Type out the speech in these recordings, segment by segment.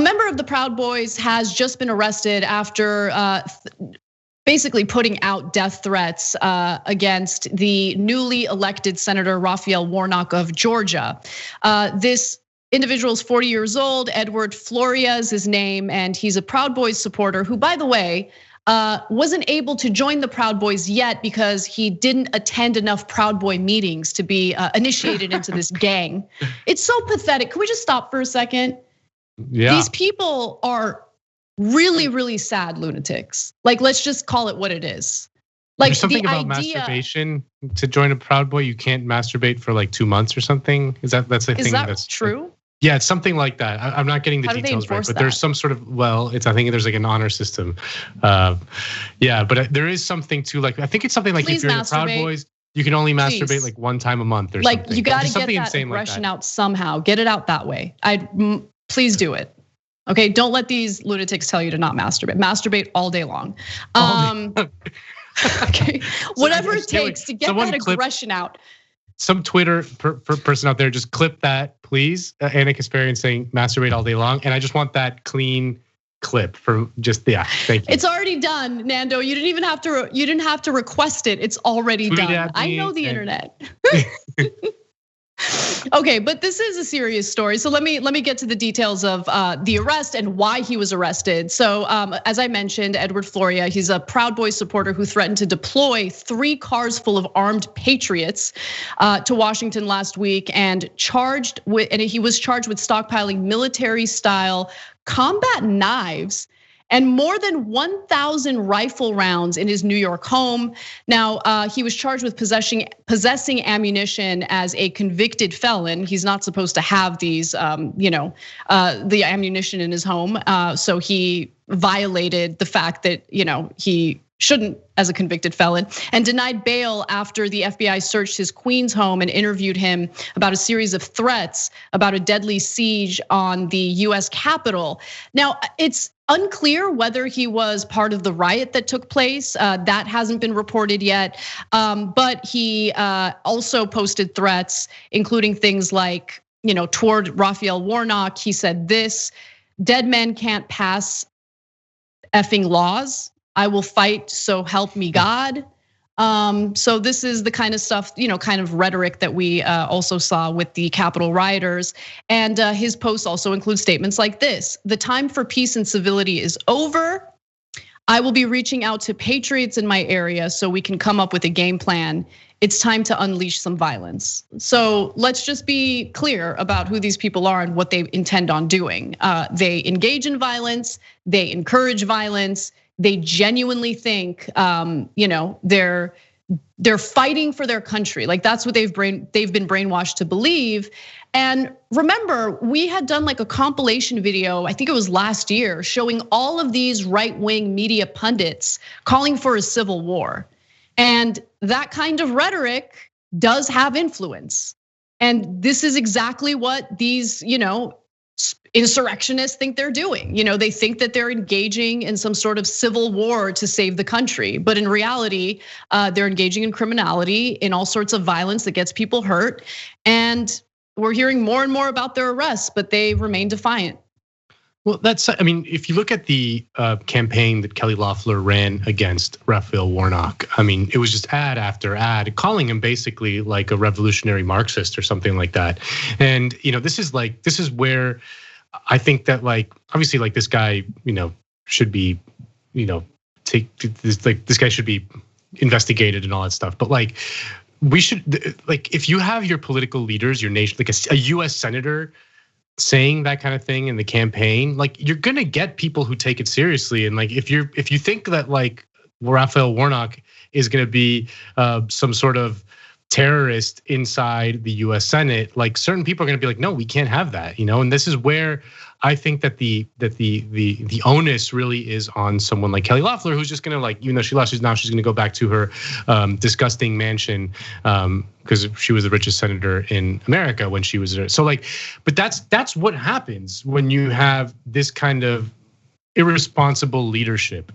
member of the Proud Boys has just been arrested after basically putting out death threats against the newly elected Senator Raphael Warnock of Georgia. This individual is 40 years old. Eduard Florea is his name, and he's a Proud Boys supporter who, by the way, wasn't able to join the Proud Boys yet because he didn't attend enough Proud Boy meetings to be initiated into this gang. It's so pathetic. Can we just stop for a second? Yeah. These people are really, really sad lunatics. Like, let's just call it what it is. Like, there's something the about masturbation to join a Proud Boy. You can't masturbate for like 2 months or something. That's the thing? Is that true? Yeah, it's something like that. I'm not getting the details right, but there's some sort of, I think there's like an honor system. Yeah, but there is something to like, I think it's something like if you're in the Proud Boys, you can only masturbate like 1 time a month or something. Like, you gotta get that aggression out somehow. Get it out that way. Please do it. Okay, don't let these lunatics tell you to not masturbate. Masturbate all day long. Okay, whatever it takes to get that aggression out. Some Twitter person out there, just clip that, please. Anna Kasparian saying masturbate all day long, and I just want that clean clip for just thank you. It's already done, Nando. You didn't even have to request it. It's already done. I know the internet. Okay, but this is a serious story. So let me get to the details of the arrest and why he was arrested. So as I mentioned, Eduard Florea, he's a Proud Boys supporter who threatened to deploy 3 cars full of armed patriots to Washington last week, and he was charged with stockpiling military-style combat knives and more than 1,000 rifle rounds in his New York home. Now, he was charged with possessing ammunition as a convicted felon. He's not supposed to have these, the ammunition in his home. So he violated the fact that, he shouldn't as a convicted felon, and denied bail after the FBI searched his Queens home and interviewed him about a series of threats about a deadly siege on the US Capitol. Now, it's unclear whether he was part of the riot that took place. That hasn't been reported yet. But he also posted threats, including things like, toward Raphael Warnock. He said this: "Dead men can't pass effing laws. I will fight, so help me God." So this is the kind of stuff, kind of rhetoric that we also saw with the Capitol rioters. And his posts also include statements like this: "The time for peace and civility is over. I will be reaching out to patriots in my area so we can come up with a game plan. It's time to unleash some violence." So let's just be clear about who these people are and what they intend on doing. They engage in violence, they encourage violence. They genuinely think, they're fighting for their country. Like, that's what they've been brainwashed to believe. And remember, we had done like a compilation video, I think it was last year, showing all of these right-wing media pundits calling for a civil war. And that kind of rhetoric does have influence. And this is exactly what these, insurrectionists think they're doing. They think that they're engaging in some sort of civil war to save the country. But in reality, they're engaging in criminality, in all sorts of violence that gets people hurt. And we're hearing more and more about their arrests, but they remain defiant. Well, if you look at the campaign that Kelly Loeffler ran against Raphael Warnock, it was just ad after ad, calling him basically like a revolutionary Marxist or something like that. And this is where I think that obviously this guy, should be, this guy should be investigated and all that stuff. But we should, if you have your political leaders, your nation, like a US senator saying that kind of thing in the campaign, you're gonna get people who take it seriously. And if you think that Raphael Warnock is gonna be some sort of terrorist inside the US Senate, certain people are gonna be like, no, we can't have that, and this is where I think that the onus really is on someone like Kelly Loeffler, who's just gonna even though she lost, she's gonna go back to her disgusting mansion because she was the richest senator in America when she was there. So but that's what happens when you have this kind of irresponsible leadership.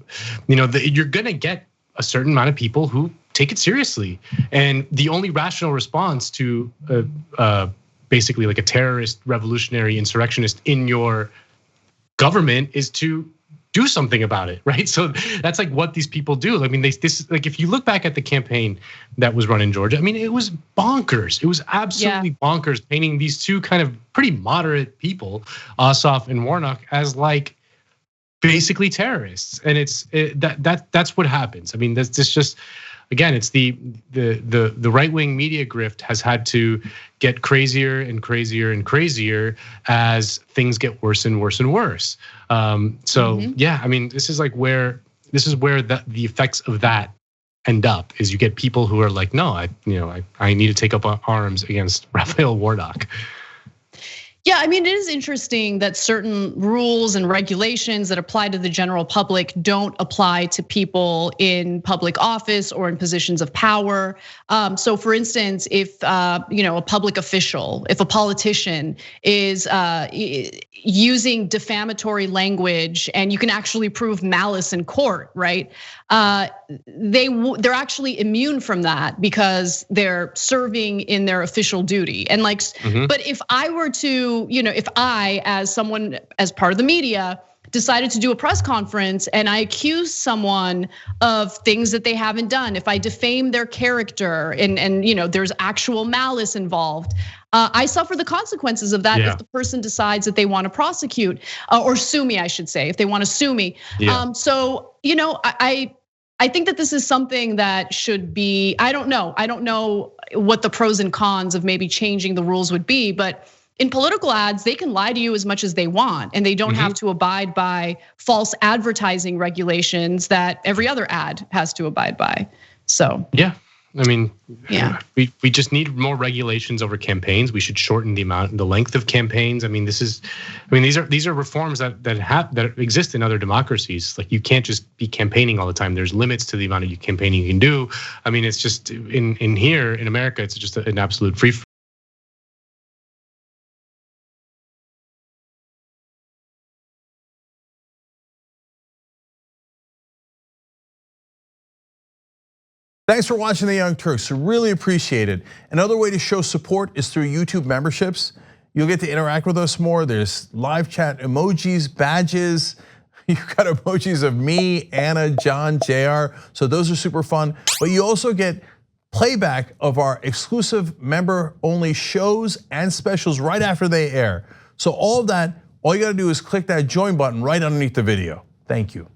You're gonna get a certain amount of people who take it seriously, and the only rational response to basically a terrorist, revolutionary insurrectionist in your government is to do something about it, right? So that's like what these people do. I mean, this like if you look back at the campaign that was run in Georgia, I mean, it was bonkers. It was absolutely bonkers, painting these two kind of pretty moderate people, Ossoff and Warnock, as like basically terrorists. And that's what happens. I mean, that's just again, it's the right-wing media grift has had to get crazier and crazier and crazier as things get worse and worse and worse. So yeah, I mean, this is where the effects of that end up, is you get people who are like, no, I need to take up arms against Raphael Warnock. Yeah, I mean, it is interesting that certain rules and regulations that apply to the general public don't apply to people in public office or in positions of power. So for instance, if a public official, if a politician is using defamatory language and you can actually prove malice in court, right? They're actually immune from that because they're serving in their official duty. And like, but if I were to, if I, as someone, as part of the media, decided to do a press conference and I accuse someone of things that they haven't done, if I defame their character and there's actual malice involved, I suffer the consequences of that if the person decides that they want to prosecute or sue me, I should say, if they want to sue me. So I think that this is something that should be, I don't know what the pros and cons of maybe changing the rules would be, but in political ads, they can lie to you as much as they want, and they don't have to abide by false advertising regulations that every other ad has to abide by. So yeah, I mean, we just need more regulations over campaigns. We should shorten the length of campaigns. I mean, these are reforms that exist in other democracies. Like, you can't just be campaigning all the time. There's limits to the amount of campaigning you can do. I mean, it's just in here in America, it's just an absolute free. Thanks for watching the Young Turks, really appreciate it. Another way to show support is through YouTube memberships. You'll get to interact with us more. There's live chat emojis, badges. You've got emojis of me, Anna, John, JR. So those are super fun. But you also get playback of our exclusive member-only shows and specials right after they air. So all of that, all you gotta do is click that join button right underneath the video. Thank you.